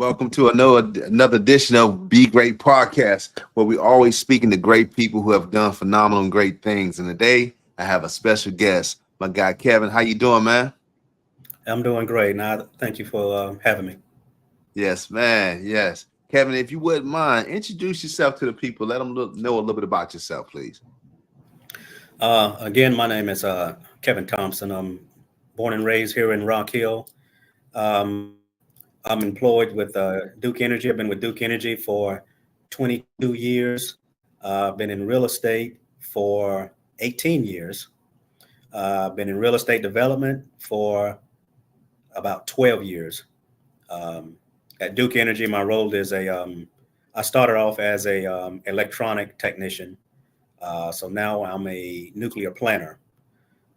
Welcome to another edition of Be Great Podcast, where we always speaking to great people who have done phenomenal and great things. And today I have a special guest, my guy Kevin. How you doing, man? I'm doing great. Now, thank you for having me. Yes, man. Yes, Kevin. If you wouldn't mind, introduce yourself to the people. Let them know a little bit about yourself, please. Again, my name is Kevin Thompson. I'm born and raised here in Rock Hill. Um, I'm employed with Duke Energy. I've been with Duke Energy for 22 years. I've been in real estate for 18 years. I've been in real estate development for about 12 years. Um, at Duke Energy, my role is I started off as a electronic technician. So now I'm a nuclear planner.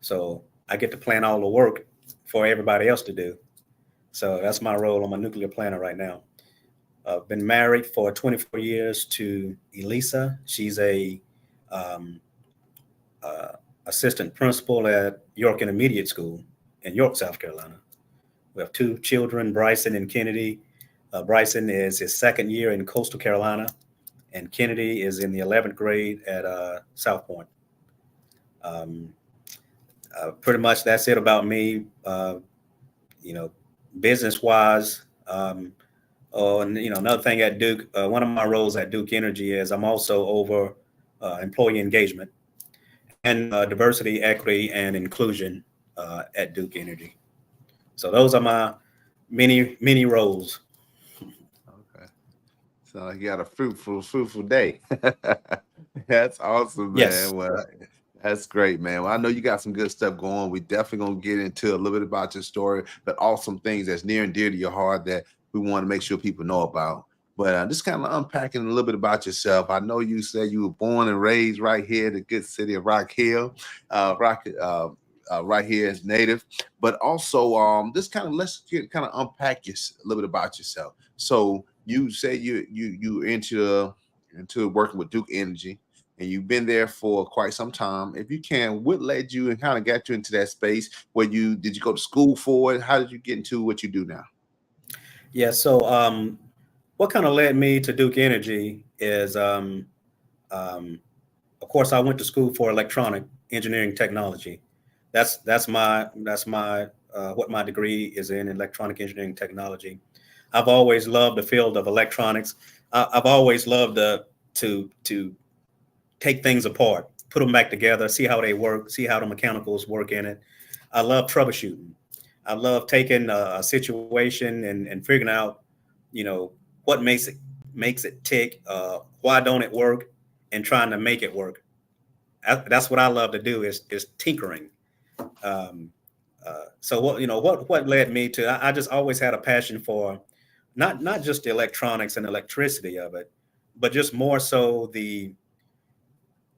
So I get to plan all the work for everybody else to do. So that's my role. I'm a nuclear planner right now. I've been married for 24 years to Elisa. She's a um, uh, assistant principal at York Intermediate School in York, South Carolina. We have two children, Bryson and Kennedy. Bryson is his second year in Coastal Carolina, and Kennedy is in the 11th grade at South Point. Um, Pretty much that's it about me. You know, business wise. Oh, and another thing at Duke, one of my roles at Duke Energy is I'm also over employee engagement and diversity, equity, and inclusion at Duke Energy. So those are my many roles. Okay. So you got a fruitful day. That's awesome, Yes. man. Well, that's great, man. Well, I know you got some good stuff going. We definitely gonna get into a little bit about your story, but also some things that's near and dear to your heart that we want to make sure people know about. But just kind of unpacking a little bit about yourself. I know you said you were born and raised right here in the good city of Rock Hill, right here as native. But also, just kind of let's get kind of unpack a little bit about yourself. So you say you into working with Duke Energy, and you've been there for quite some time. If you can, what led you and kind of got you into that space? Where you did you go to school for it? How did you get into what you do now? Yeah. So what kind of led me to Duke Energy is, um, of course, I went to school for electronic engineering technology. That's my what my degree is in electronic engineering technology. I've always loved the field of electronics. I've always loved to take things apart, put them back together, see how they work, see how the mechanicals work in it. I love troubleshooting. I love taking a situation and figuring out, you know, what makes it tick. Why don't it work, and trying to make it work. That's what I love to do is tinkering. Um, so what led me to I just always had a passion for not just the electronics and electricity of it, but just more so the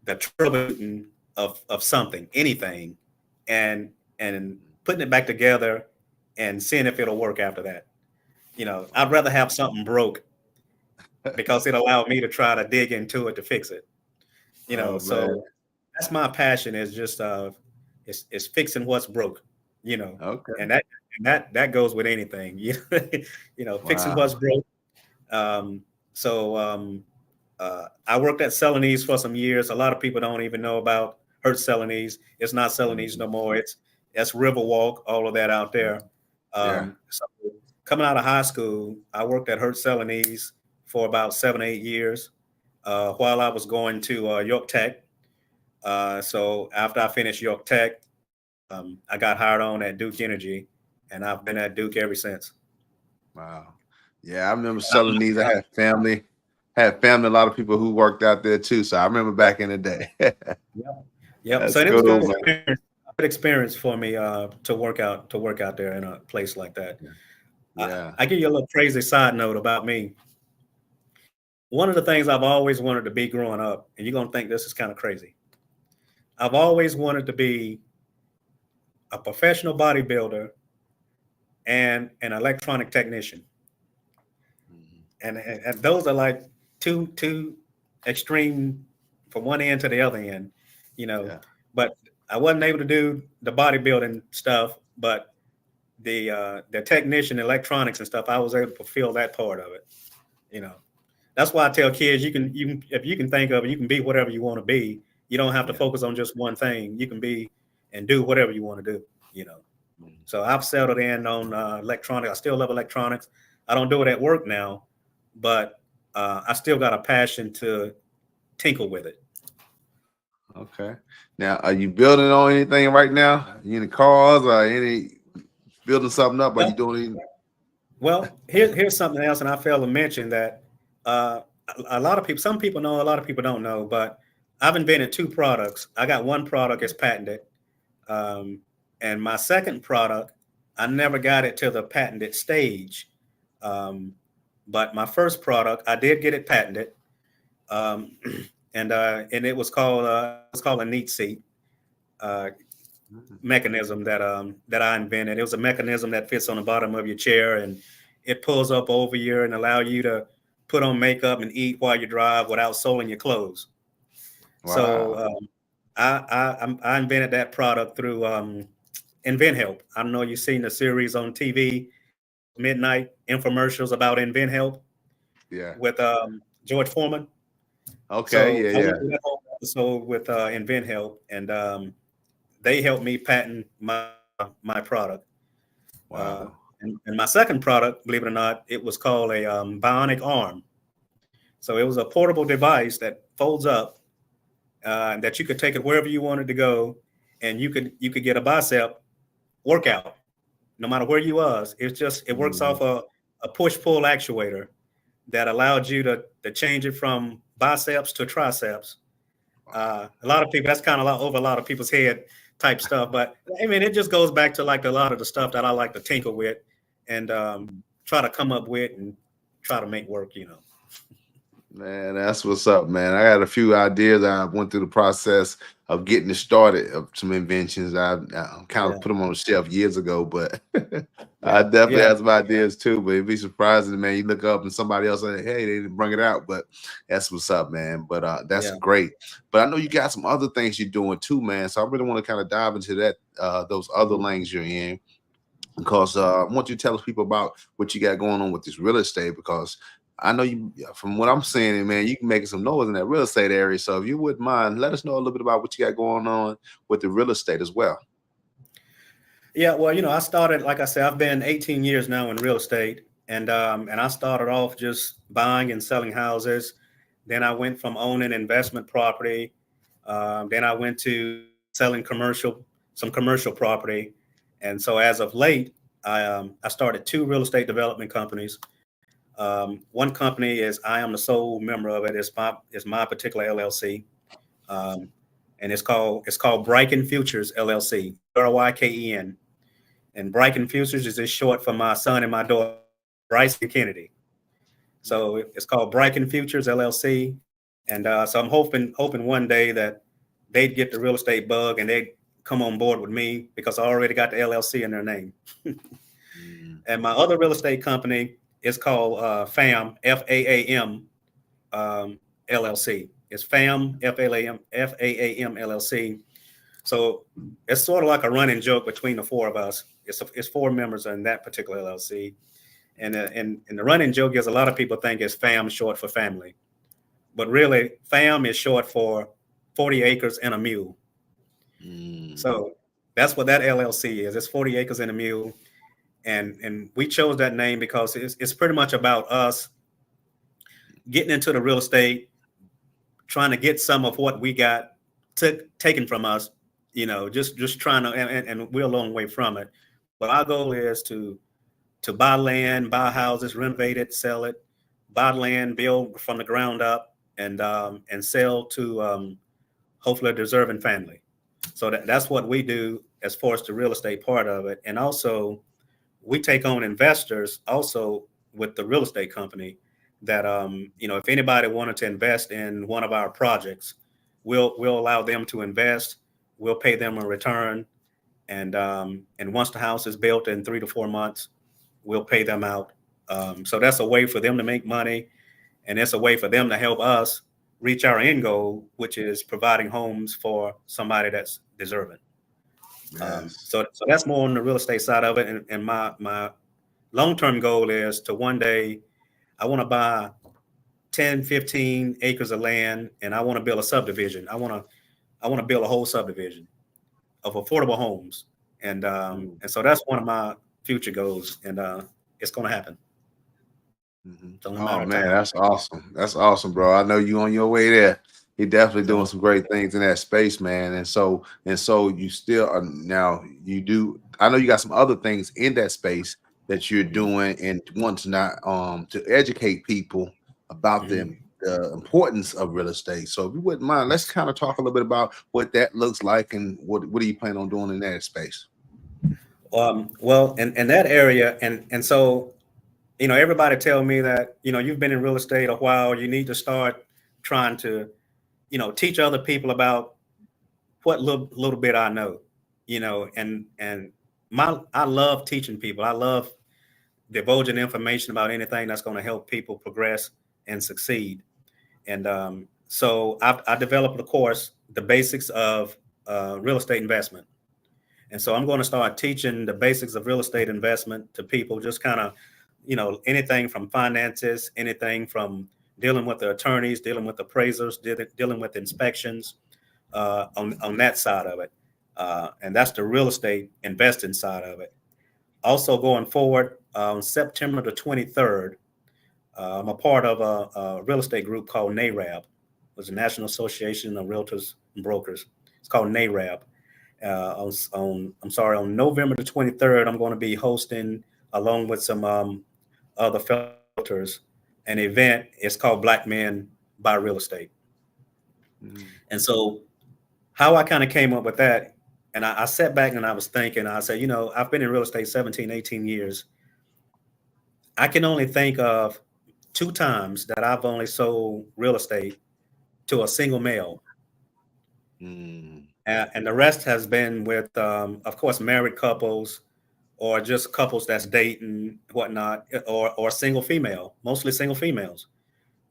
troubleshooting of something, anything, and and putting it back together and seeing if it'll work after that. I'd rather have something broke because it allowed me to try to dig into it to fix it. Oh man. So that's my passion is just is fixing what's broke, you know, Okay. and that goes with anything, fixing Wow. what's broke. Um, so I worked at Celanese for some years. A lot of people don't even know about Hertz Celanese. It's not Celanese Mhm. no more. It's Riverwalk, all of that out there. Yeah. So coming out of high school, I worked at Hertz Celanese for about 7 8 years while I was going to York Tech. So after I finished York Tech, I got hired on at Duke Energy, and I've been at Duke ever since. Wow. Yeah, I remember selling these. I had family, a lot of people who worked out there too. So I remember back in the day. Yep. Yep. That's So it was cool, good man. experience. Good experience for me to work out there in a place like that. Yeah. I give you a little crazy side note about me. One of the things I've always wanted to be growing up, and you're gonna think this is kind of crazy. I've always wanted to be a professional bodybuilder and an electronic technician, Mhm. and those are like two extreme from one end to the other end, you know. Yeah. But I wasn't able to do the bodybuilding stuff, but the technician, electronics and stuff, I was able to fulfill that part of it. You know, that's why I tell kids you can if you can think of it, you can be whatever you want to be. You don't have to Yeah. focus on just one thing. You can be and do whatever you want to do. You know. Mm. So I've settled in on electronics. I still love electronics. I don't do it at work now, but I still got a passion to tinkle with it. Okay. Now, are you building on anything right now? Any cars or any building something up? Are you Well, doing any? here's something else, and I failed to mention that uh, a lot of people, some people know, a lot of people don't know, but I've invented two products. I got one product is patented, um, and my second product, I never got it to the patented stage. Um, but my first product, I did get it patented, um, and it was called a neat seat uh, mechanism that I invented. It was a mechanism that fits on the bottom of your chair and it pulls up over you and allow you to put on makeup and eat while you drive without soiling your clothes. So Wow. I invented that product through Invent Help. I know you've seen the series on TV, those midnight infomercials about Invent Help Yeah. with George Foreman. Okay. So Yeah. I went Yeah. through that whole episode with Invent Help, and they helped me patent my product. Uh, Wow. and my second product, believe it or not, it was called a bionic arm. So it was a portable device that folds up, that you could take it wherever you wanted to go, and you could get a bicep workout no matter where you was. It works off Mhm. a push pull actuator that allowed you to change it from biceps to triceps. Wow. A lot of people, that's kind of over a lot of people's head type stuff. But I mean, it just goes back to like a lot of the stuff that I like to tinker with and try to come up with and try to make work, you know. Man, that's what's up, man. I got a few ideas. I went through the process of getting it started of some inventions. I kind Yeah, of put them on the shelf years ago, but I yeah, definitely yeah, have some ideas too. But it'd be surprising, man. You look up and somebody else say, "Hey, they didn't bring it out," but that's what's up, man. But that's yeah. great. But I know you got some other things you're doing too, man. So I really want to kind of dive into that, those other Mhm. lanes you're in because I want you to tell us people about what you got going on with this real estate because I know you from what I'm seeing, man, you can make some noise in that real estate area. So if you wouldn't mind, let us know a little bit about what you got going on with the real estate as well. Yeah, well, I started, like I said, I've been 18 years now in real estate, and I started off just buying and selling houses. Then I went from owning investment property. Then I went to selling some commercial property, and so as of late, I started two real estate development companies. One company is I am the sole member of it. It's my particular LLC, um, and it's called Bryken Futures LLC, Ryken. And Bryken Futures is just short for my son and my daughter, Bryce and Kennedy. So it's called Bryken Futures LLC. And so I'm hoping one day that they'd get the real estate bug and they'd come on board with me because I already got the LLC in their name. Mm. And my other real estate company is called FAM, LLC. It's FAM LLC. So it's sort of like a running joke between the four of us. It's four members in that particular LLC. And the running joke is a lot of people think it's FAM short for family. But really, FAM is short for 40 acres and a mule. Mm. So that's what that LLC is. It's 40 acres and a mule. And we chose that name because it's pretty much about us getting into the real estate, trying to get some of what we got taken from us, just trying to, and we're a long way from it. But our goal is to buy land, buy houses, renovate it, sell it, buy land, build from the ground up, and sell to hopefully a deserving family. So that's what we do as far as the real estate part of it. And also, we take on investors also with the real estate company that if anybody wanted to invest in one of our projects, we'll allow them to invest. We'll pay them a return, and once the house is built in 3 to 4 months, we'll pay them out. So that's a way for them to make money, and it's a way for them to help us reach our end goal, which is providing homes for somebody that's deserving. Yes. So that's more on the real estate side of it. And my long term goal is to one day I want to buy 10, 15 acres of land, and I want to build a subdivision. I want to build a whole subdivision of affordable homes, Mm. and so that's one of my future goals, and it's going to happen. Mhm. It's only a Oh matter of man, time. that's awesome. That's awesome, bro. I know you on your way there. You're definitely So doing some great things in that space, man. And so you still are now. You do. I know you got some other things in that space that you're mhm, doing and want to not to educate people about mhm. the importance of real estate. So if you wouldn't mind, let's kind of talk a little bit about what that looks like and what are you planning on doing in that space? Well, in that area, and so everybody tell me that you've been in real estate a while. You need to start trying to teach other people about what little bit I know. And my I love teaching people. I love divulging information about anything that's going to help people progress and succeed. And so I developed a course, the basics of real estate investment. And so I'm going to start teaching the basics of real estate investment to people, just kind of, anything from finances, anything from dealing with the attorneys, dealing with appraisers, dealing with inspections, on that side of it. And that's the real estate investing side of it. Also, going forward, on September the 23rd, I'm a part of a real estate group called NARAB. It was the National Association of Realtors and Brokers. It's called NARAB. On November the 23rd, I'm going to be hosting, along with some other fellow realtors, an event. It's called Black Men Buy Real Estate. Mm. And so, how I kind of came up with that, and I sat back and I was thinking, I said, I've been in real estate 17, 18 years. I can only think of two times that I've only sold real estate to a single male. Mm. And the rest has been with, of course, married couples or just couples that's dating, whatnot, or single female, mostly single females.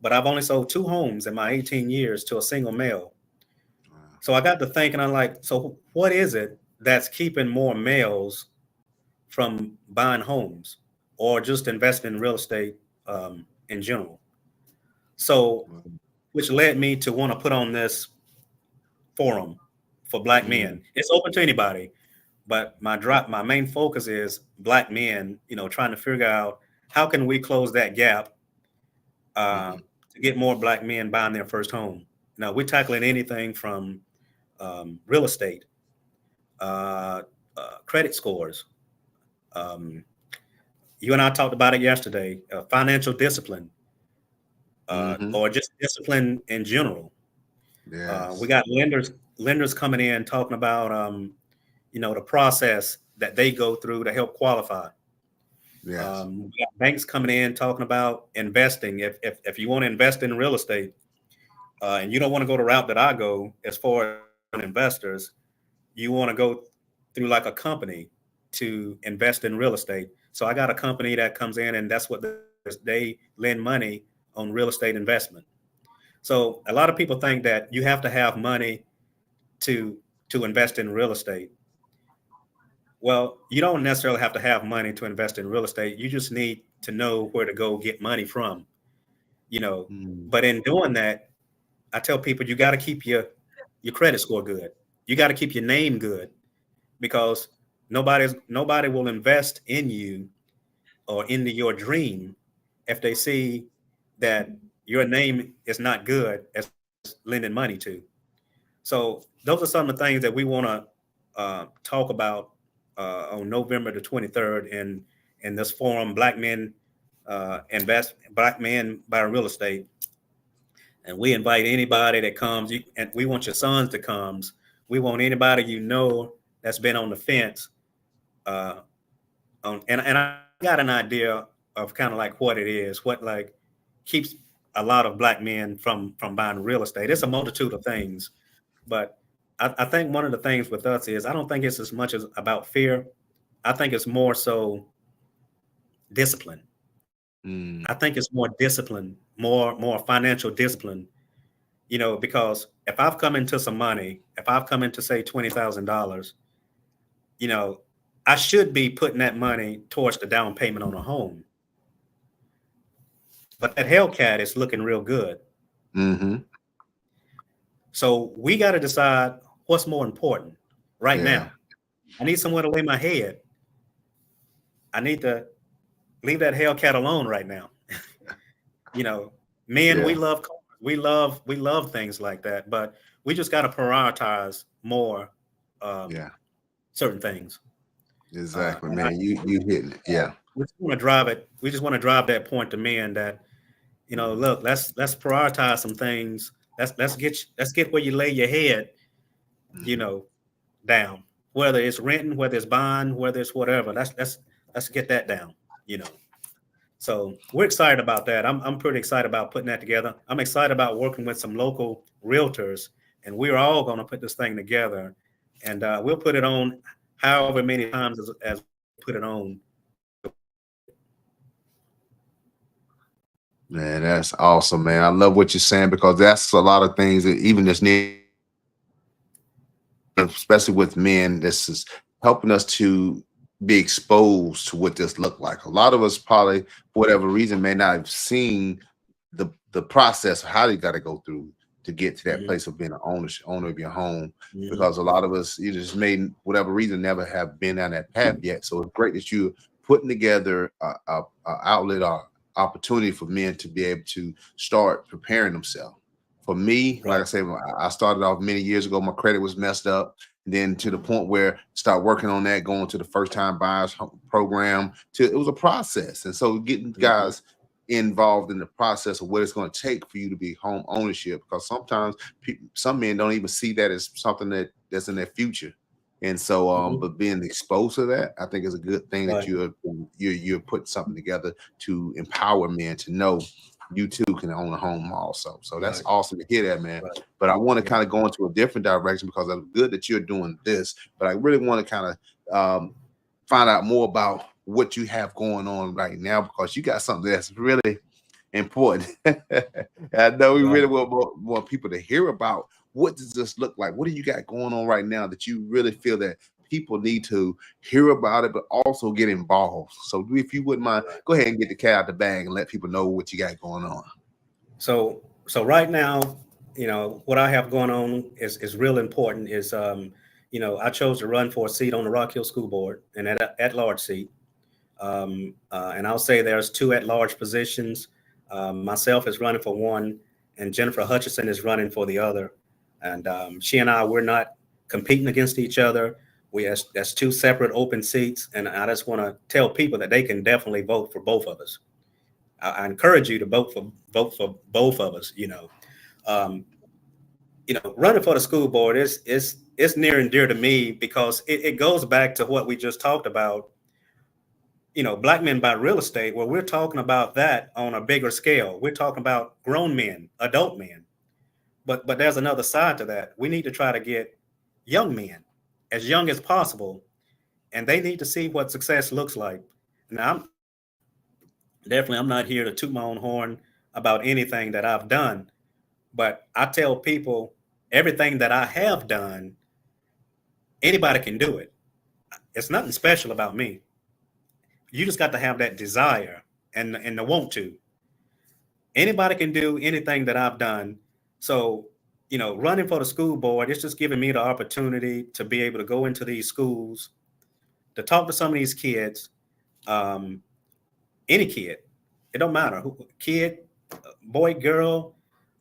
But I've only sold two homes in my 18 years to a single male. Wow. So I got to thinking, I'm like, so what is it that's keeping more males from buying homes or just investing in real estate in general? So, Wow. which led me to want to put on this forum for Black Mm. men. It's open to anybody, but my main focus is Black men. Trying to figure out how can we close that gap uh, Mhm. to get more Black men buying their first home. Now we're tackling anything from real estate, uh, credit scores. Um, you and I talked about it yesterday. Financial discipline, Mhm. or just discipline in general. We Yes. got lenders coming in talking about the process that they go through to help qualify. Yes. We got banks coming in talking about investing. If you want to invest in real estate, and you don't want to go the route that I go as far as investors, you want to go through like a company to invest in real estate. So I got a company that comes in, and that's what they lend money on real estate investment. So a lot of people think that you have to have money to invest in real estate. Well, you don't necessarily have to have money to invest in real estate. You just need to know where to go get money from, you know. Mm. But in doing that, I tell people you got to keep your credit score good. You got to keep your name good, because nobody will invest in you or into your dream if they see that your name is not good as lending money to. So those are some of the things that we want to talk about on November the 23rd in this forum, Black Men Buy Real Estate. And we invite anybody that comes, and we want your sons to come. We want anybody that's been on the fence. Uh, and I got an idea of kind of like what it is, what like keeps a lot of Black men from buying real estate. It's a multitude of things, but I think one of the things with us is I don't think it's as much as about fear. I think it's more so discipline. Mm. I think it's more discipline, more financial discipline. Because if I've come into some money, if I've come into say $20,000, you know, I should be putting that money towards the down payment on a home. But that Hellcat is looking real good. Mm-hmm. So we got to decide what's more important right Yeah. now. I need somewhere to lay my head. I need to leave that Hellcat alone right now. You know, men, we Yeah. love cars. We love things like that, but we just got to prioritize more um, Yeah. certain things. Exactly, And I, man. You hitting it. Yeah. we just want to drive it. We just want to drive that point to men that, look, let's prioritize some things. Let's get where you lay your head, you Mhm. know, down. Whether it's renting, whether it's buying, whether it's whatever. Let's get that down. You know. So we're excited about that. I'm pretty excited about putting that together. I'm excited about working with some local realtors, and we're all going to put this thing together, and we'll put it on however many times as we put it on. Man, that's awesome, man. I love what you're saying because that's a lot of things that even this need, especially with men, this is helping us to be exposed to what this look like. A lot of us probably, for whatever reason, may not have seen the process of how they got to go through to get to that Mhm, place of being an owner of your home. mhm, Because a lot of us, you just made whatever reason never have been down that path yet. So it's great that you're putting together a outlet or opportunity for men to be able to start preparing themselves. For me, like I right. said, I started off many years ago. My credit was messed up. And then to the point where start working on that, going to the first time buyers program. To it was a process, and so getting Mhm, guys involved in the process of what it's going to take for you to be home ownership. Because sometimes some men don't even see that as something that's in their future. And so, mhm, but being exposed to that, I think is a good thing that right, you're putting something together to empower men to know you too can own a home also. So that's right, awesome to hear that, man. right. But I want to Yeah. kind of go into a different direction because it's good that you're doing this. But I really want to kind of find out more about what you have going on right now because you got something that's really important. I know we really Right. want people to hear about what does this look like? What do you got going on right now that you really feel that people need to hear about it, but also get involved? So if you wouldn't mind, Right. go ahead and get the cat out the bag and let people know what you got going on. So right now, what I have going on is real important. Is I chose to run for a seat on the Rock Hill School Board and at large seat. And I'll say there's two at large positions. Myself is running for one, and Jennifer Hutchison is running for the other. And she and I, we're not competing against each other. That's two separate open seats, and I just want to tell people that they can definitely vote for both of us. I encourage you to vote for both of us. Um, running for the school board is near and dear to me because it goes back to what we just talked about. Black men buy real estate. Well, we're talking about that on a bigger scale. We're talking about grown men, adult men. But there's another side to that. We need to try to get young men, as young as possible, and they need to see what success looks like. Now, I'm not here to toot my own horn about anything that I've done, but I tell people everything that I have done, anybody can do it. It's nothing special about me. You just got to have that desire and the want to. Anybody can do anything that I've done. So, running for the school board, it's just giving me the opportunity to be able to go into these schools, to talk to some of these kids, um, any kid. It don't matter who kid, boy, girl,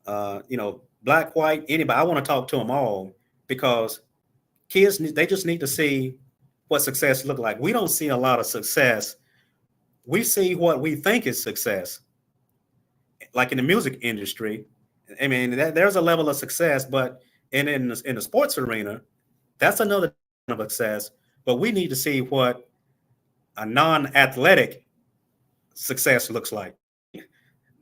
black, white, anybody. I want to talk to them all because kids they just need to see what success look like. We don't see a lot of success. We see what we think is success, like in the music industry. I mean, there's a level of success, but in the sports arena, that's another kind of success. But we need to see what a non-athletic success looks like.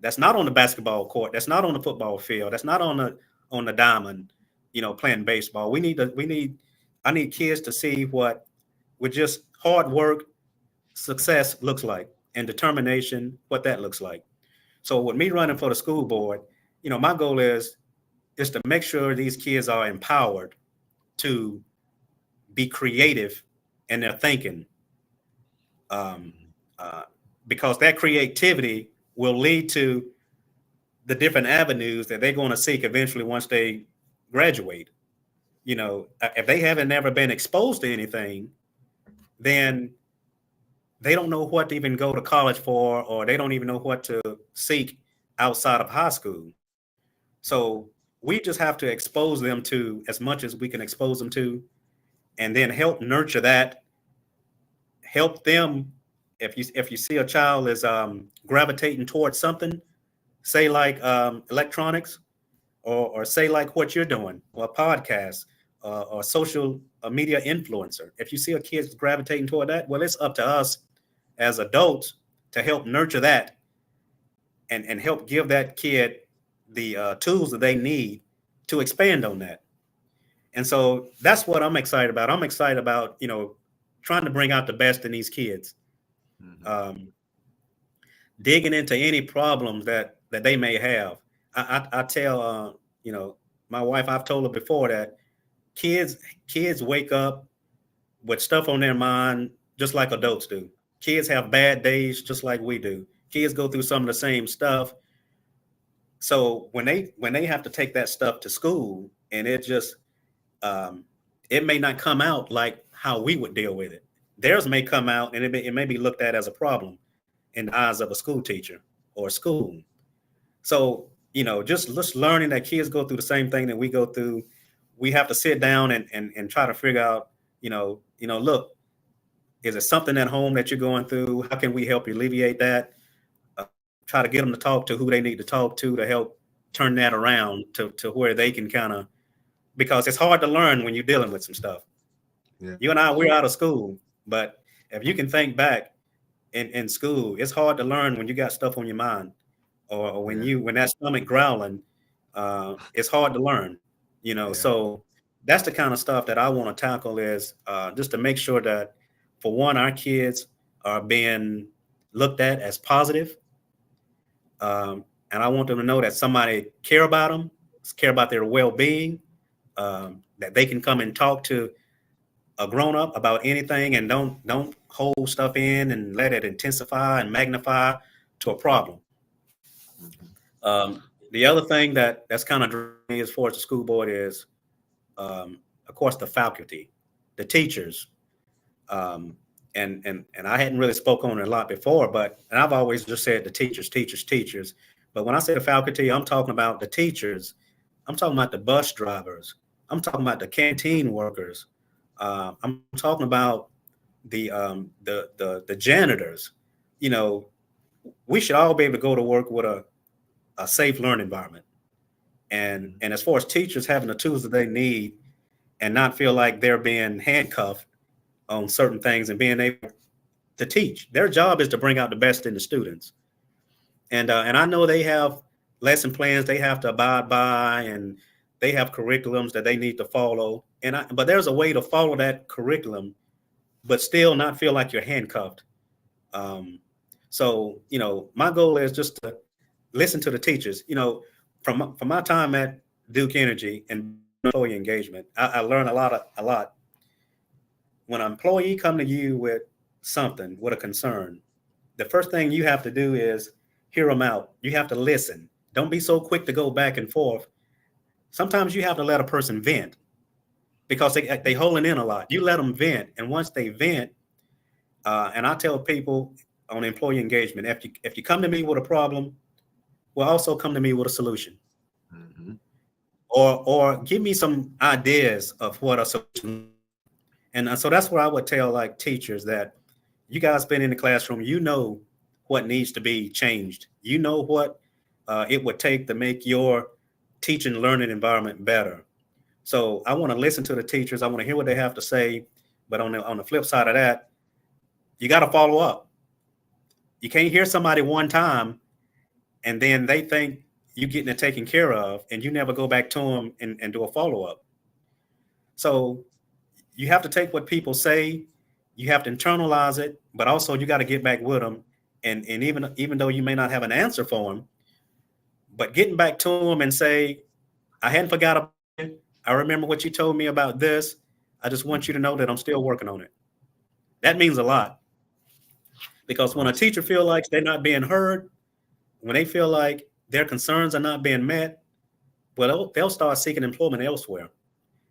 That's not on the basketball court. That's not on the football field. That's not on the diamond. Playing baseball. I need kids to see what with just hard work success looks like and determination what that looks like. So with me running for the school board, my goal is to make sure these kids are empowered to be creative and their thinking, um, uh, because that creativity will lead to the different avenues that they're going to seek eventually once they graduate. If they haven't never been exposed to anything, then they don't know what to even go to college for, or they don't even know what to seek outside of high school. So we just have to expose them to as much as we can expose them to, and then help nurture that, help them. If you see a child is gravitating towards something, say like electronics, or say like what you're doing, or a podcast, or social media influencer. If you see a kid gravitating toward that, well, it's up to us as adults to help nurture that, and help give that kid the tools that they need to expand on that. And so that's what I'm excited about. I'm excited about, trying to bring out the best in these kids, Mhm. um, digging into any problems that they may have. I tell, my wife, I've told her before that kids kids wake up with stuff on their mind just like adults do. Kids have bad days just like we do. Kids go through some of the same stuff. So when they have to take that stuff to school, and um, it may not come out like how we would deal with it. Theirs may come out, and it may be looked at as a problem in the eyes of a school teacher or school. So, just learning that kids go through the same thing that we go through. We have to sit down and try to figure out, look, is it something at home that you're going through? How can we help you alleviate that? Uh, Try to get them to talk to who they need to talk to help turn that around to where they can kind of, because it's hard to learn when you're dealing with some stuff. Yeah. You and I, we're out of school, but if you can think back in school, it's hard to learn when you got stuff on your mind, or when Yeah. when that stomach growling, it's hard to learn. Yeah. So that's the kind of stuff that I want to tackle, is just to make sure that, for one, our kids are being looked at as positive, and I want them to know that somebody care about them, care about their well-being, that they can come and talk to a grown up about anything, and don't hold stuff in and let it intensify and magnify to a problem. Mhm. The other thing that's kind of driving me as far as the school board is, of course, the faculty, the teachers, um, and I hadn't really spoke on it a lot before, and I've always just said the teachers, teachers, teachers. But when I say the faculty, I'm talking about the teachers. I'm talking about the bus drivers. I'm talking about the canteen workers. I'm talking about the janitors. You know, we should all be able to go to work with a safe learning environment. And as far as teachers having the tools that they need, and not feel like they're being handcuffed on certain things, and being able to teach, their job is to bring out the best in the students. And I know they have lesson plans they have to abide by, and they have curriculums that they need to follow. But there's a way to follow that curriculum, but still not feel like you're handcuffed. Um, so, my goal is just to listen to the teachers. From my time at Duke Energy and employee engagement, I learned a lot. When an employee come to you with something, with a concern, the first thing you have to do is hear them out. You have to listen. Don't be so quick to go back and forth. Sometimes you have to let a person vent, because they holding in a lot. You let them vent, and once they vent, and I tell people on employee engagement, if you come to me with a problem, well, also come to me with a solution, Mhm. or give me some ideas of what a solution. And so that's where I would tell, like, teachers, that you guys been in the classroom, what needs to be changed. You know what it would take to make your teaching learning environment better. So I want to listen to the teachers. I want to hear what they have to say. But on the flip side of that, you got to follow up. You can't hear somebody one time and then they think you getting it taken care of, and you never go back to them and do a follow up. So you have to take what people say, you have to internalize it, but also you got to get back with them. And even though you may not have an answer for them, but getting back to them and say, I hadn't forgot about it. I remember what you told me about this. I just want you to know that I'm still working on it. That means a lot because when a Awesome. teacher feel like they're not being heard, when they feel like their concerns are not being met, well, they'll start seeking employment elsewhere.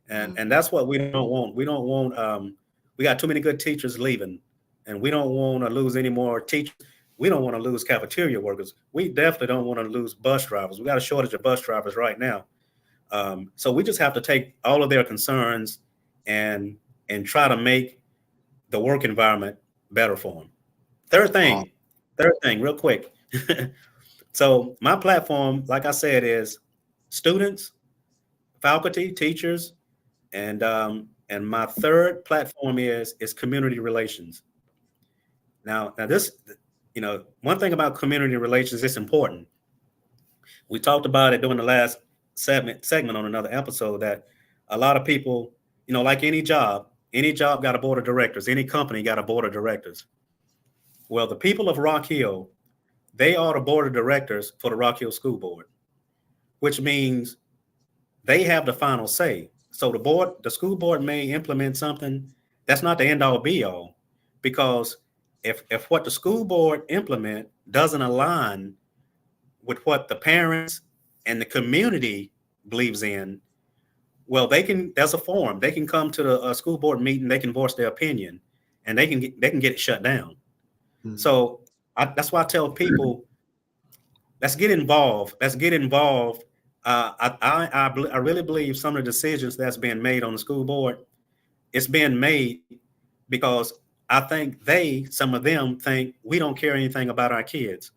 And Mm. that's what we don't want. We don't want we got too many good teachers leaving, and we don't want to lose any more teachers. We don't want to lose cafeteria workers. We definitely don't want to lose bus drivers. We got a shortage of bus drivers right now. So we just have to take all of their concerns and try to make the work environment better for them. Third Aw- thing, third thing, real quick. So my platform, like I said, is students, faculty, teachers, and my third platform is community relations. Now this, one thing about community relations is important. We talked about it during the last segment on another episode that a lot of people, like any job got a board of directors, any company got a board of directors. Well, the people of Rock Hill, they are the board of directors for the Rock Hill School Board, which means they have the final say. So the school board may implement something that's not the end all be all, because if what the school board implement doesn't align with what the parents and the community believes in, well, there's a forum. They can come to the school board meeting. They can voice their opinion, and they can get it shut down. mm. So that's why I tell people, let's get involved. Let's get involved. I really believe some of the decisions that's being made on the school board, it's being made because I think some of them think we don't care anything about our kids,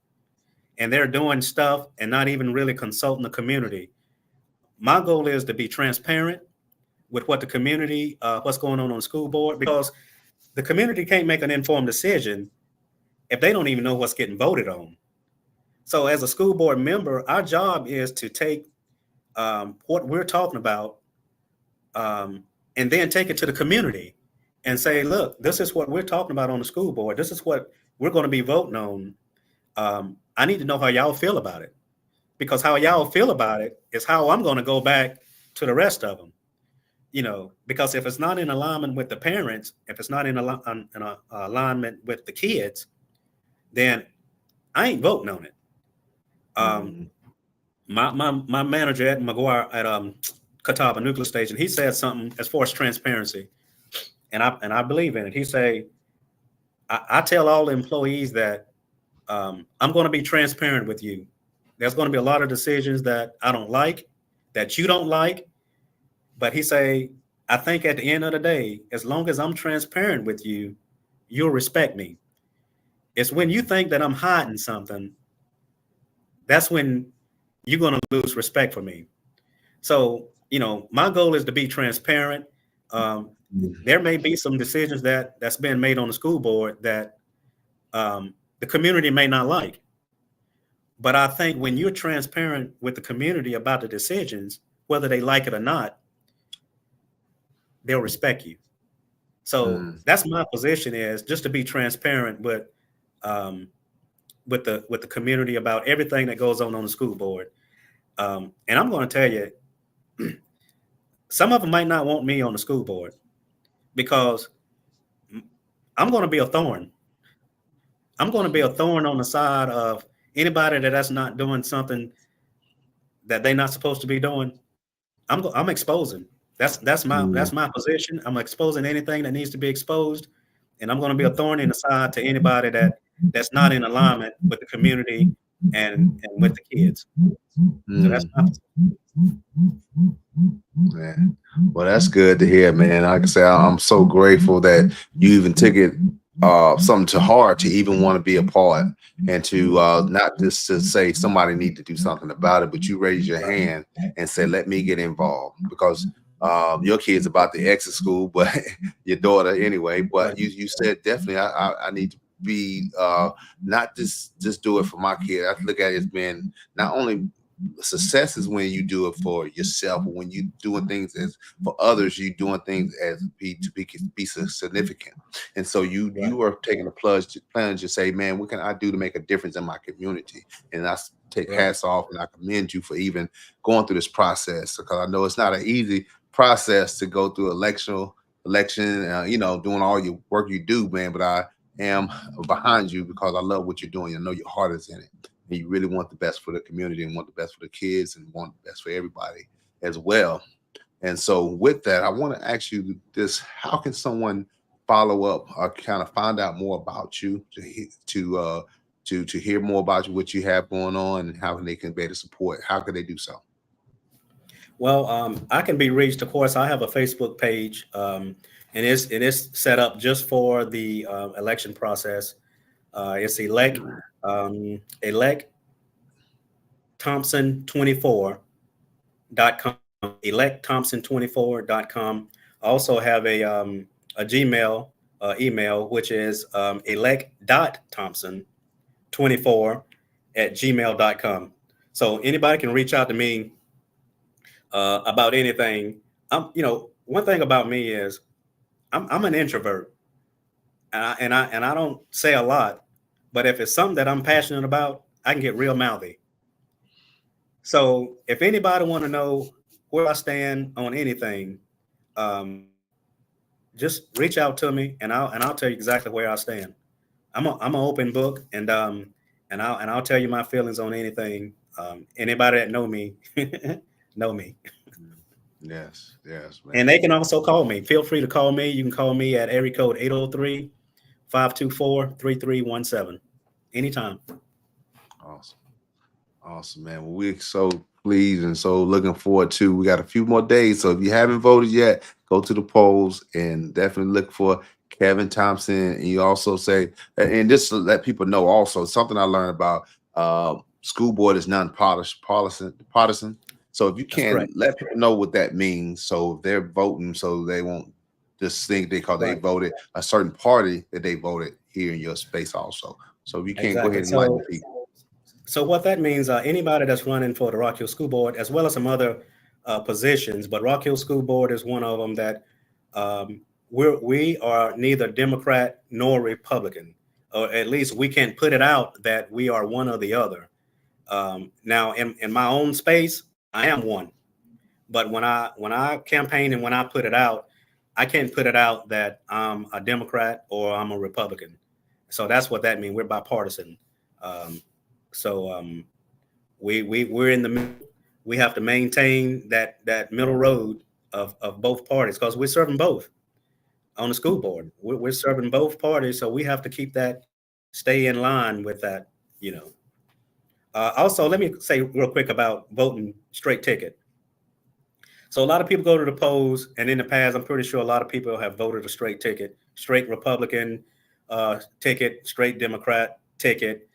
and they're doing stuff and not even really consulting the community. My goal is to be transparent with what the community, what's going on the school board, because the community can't make an informed decision if they don't even know what's getting voted on. So, as a school board member, our job is to take what we're talking about, um, and then take it to the community and say, look, this is what we're talking about on the school board. This is what we're going to be voting on. I need to know how y'all feel about it, because how y'all feel about it is how I'm going to go back to the rest of them. Because if it's not in alignment with the parents, if it's not in alignment with the kids, then I ain't voting on it. Um, Mm. my manager at McGuire at Catawba Nuclear Station, he said something as far as transparency, and I believe in it. He say, I tell all the employees that I'm going to be transparent with you. There's going to be a lot of decisions that I don't like, that you don't like, but he say, I think at the end of the day, as long as I'm transparent with you, you'll respect me. It's when you think that I'm hiding something, that's when you're going to lose respect for me. So, my goal is to be transparent. Um, Mm. there may be some decisions that's been made on the school board that the community may not like. But I think when you're transparent with the community about the decisions, whether they like it or not, they'll respect you. So Mm. that's my position, is just to be transparent um, with the community about everything that goes on the school board. And I'm going to tell you, some of them might not want me on the school board because I'm going to be a thorn. I'm going to be a thorn on the side of anybody that's not doing something that they're not supposed to be doing. I'm exposing. That's Mm. my position. I'm exposing anything that needs to be exposed, and I'm going to be a thorn in the side to anybody that's not in alignment with the community and with the kids. So that's my Mm. Yeah. Well, that's good to hear, man. Like I say, I'm so grateful that you even took it something to heart to even want to be a part and to not just to say somebody need to do something about it, but you raise your hand and say, let me get involved because your kid's about to exit school, but your daughter anyway. But right. you said definitely I need to be not just do it for my kid. I look at it as being not only success is when you do it for yourself. When you doing things as for others, you doing things as be significant. And so Right. you are taking a plunge to say, man, what can I do to make a difference in my community? And I take Right. hats off and I commend you for even going through this process because I know it's not an easy process to go through electional election, doing all your work you do, man. But I am behind you because I love what you're doing. I know your heart is in it. And you really want the best for the community and want the best for the kids and want the best for everybody as well. And so, with that, I want to ask you this: how can someone follow up or kind of find out more about you to hear more about you, what you have going on, and how they can better support? How can they do so? Well, I can be reached. Of course, I have a Facebook page, and it is set up just for the election process. It's elect Thompson 24.com. Elect Thompson 24.com. I also have a Gmail email, which is elect.thompson 24 at gmail.com. So anybody can reach out to me about anything. One thing about me is I'm an introvert, and I don't say a lot, but if it's something that I'm passionate about, I can get real mouthy. So if anybody want to know where I stand on anything, um, just reach out to me, and I'll tell you exactly where I stand. I'm an open book, and I'll tell you my feelings on anything. Anybody that know me know me. Yes, yes, And man. they can also call me. Feel free to call me. You can call me at area code 803-524-3317 anytime. Awesome. Awesome, man. Well, we're so pleased and so looking forward to. We got a few more days, so if you haven't voted yet, go to the polls and definitely look for Kevin Thompson. And you also say, and just to let people know, also something I learned about school board is non-partisan. So if you That's can correct. let people know what that means, so if they're voting, so they won't just think they Right. voted a certain party that they voted here in your space also. So if you can go Exactly. ahead and enlighten the people. So what that means, anybody that's running for the Rock Hill School Board, as well as some other positions, but Rock Hill School Board is one of them that um, we are neither Democrat nor Republican, or at least we can't put it out that we are one or the other. Now, in my own space, I am one, but when I campaign and when I put it out, I can't put it out that I'm a Democrat or I'm a Republican. So that's what that means. We're bipartisan. Um, so we're in the middle. We have to maintain that middle road of both parties because we're serving both on the school board. We're serving both parties, so we have to keep that, stay in line with that. You know. Also, let me say real quick about voting straight ticket. So a lot of people go to the polls, and in the past, I'm pretty sure a lot of people have voted a straight ticket, straight Republican ticket, straight Democrat ticket.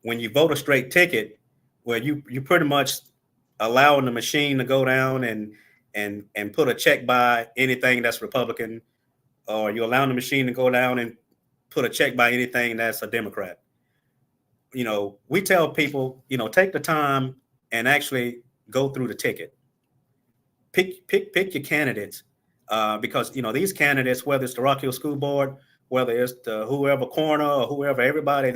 When you vote a straight ticket, well, you pretty much allowing the machine to go down and put a check by anything that's Republican, or you're allowing the machine to go down and put a check by anything that's a Democrat. We tell people, take the time and actually go through the ticket. Pick your candidates, because these candidates, whether it's the Rock Hill School Board, whether it's the whoever corner or whoever, everybody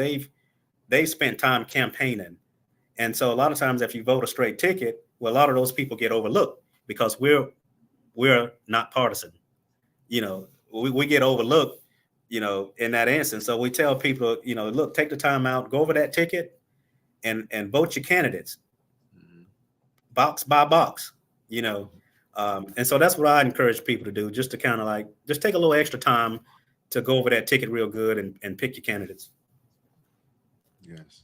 they've spent time campaigning. And so a lot of times if you vote a straight ticket, well, a lot of those people get overlooked because we're not partisan. We get overlooked, in that instance. So we tell people, look, take the time out, go over that ticket and vote your candidates Mhm. box by box, you know. And so that's what I encourage people to do, just to kind of like just take a little extra time to go over that ticket real good and pick your candidates. Yes.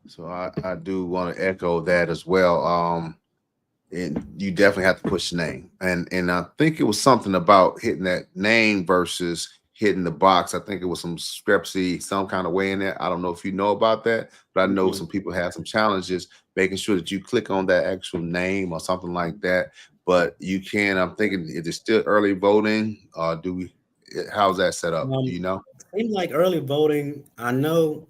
So I do want to echo that as well. And you definitely have to push the name. And I think it was something about hitting that name versus hitting the box. I think it was some discrepancy, some kind of way in there. I don't know if you know about that, but I know Mhm. some people have some challenges making sure that you click on that actual name or something like that. But you can, I'm thinking, is it still early voting? Do we, how's that set up? Do Um, you know? Seems like early voting. I know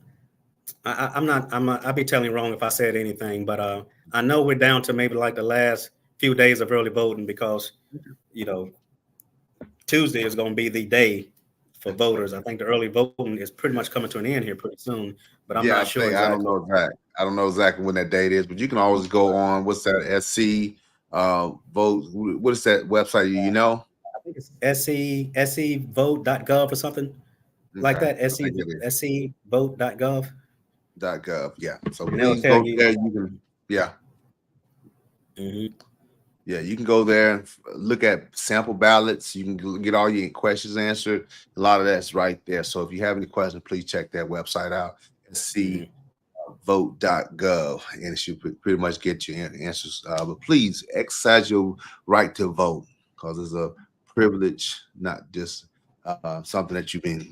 I'm not. I'll be telling you wrong if I said anything, but I know we're down to maybe like the last few days of early voting because you know Tuesday is going to be the day for voters. I think the early voting is pretty much coming to an end here pretty soon, but I'm Yeah, not I sure think I don't exactly. know exactly. I don't know exactly when that date is, but you can always go on. What's that? SC vote. What is that website? You know? think it's sevote.gov or something like Okay, that. I think it is sevote.gov, .gov. Yeah. So and it'll please tell go you. there. You can, yeah. Mhm. Yeah, you can go there and look at sample ballots. You can get all your questions answered. A lot of that's right there. So if you have any questions, please check that website out and see Mhm. vote.gov, and it should pretty much get you answers. But please exercise your right to vote, because it's a privilege, not just something that you've been,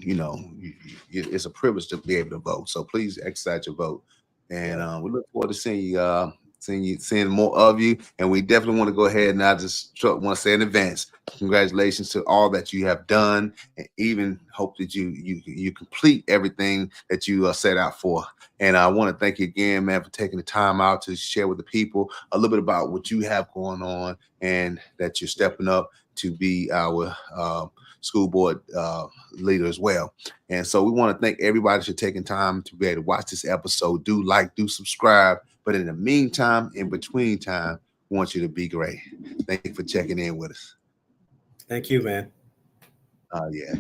it's a privilege to be able to vote. So please exercise your vote, and Yeah. we look forward to seeing more of you. And we definitely want to go ahead and I just want to say in advance, congratulations to all that you have done, and even hope that you complete everything that you set out for. And I want to thank you again, man, for taking the time out to share with the people a little bit about what you have going on, and that you're stepping up to be our school board leader as well. And so we want to thank everybody for taking time to be able to watch this episode. Do like, do subscribe. But in the meantime, in between time, we want you to be great. Thank you for checking in with us. Thank you, man. Yeah.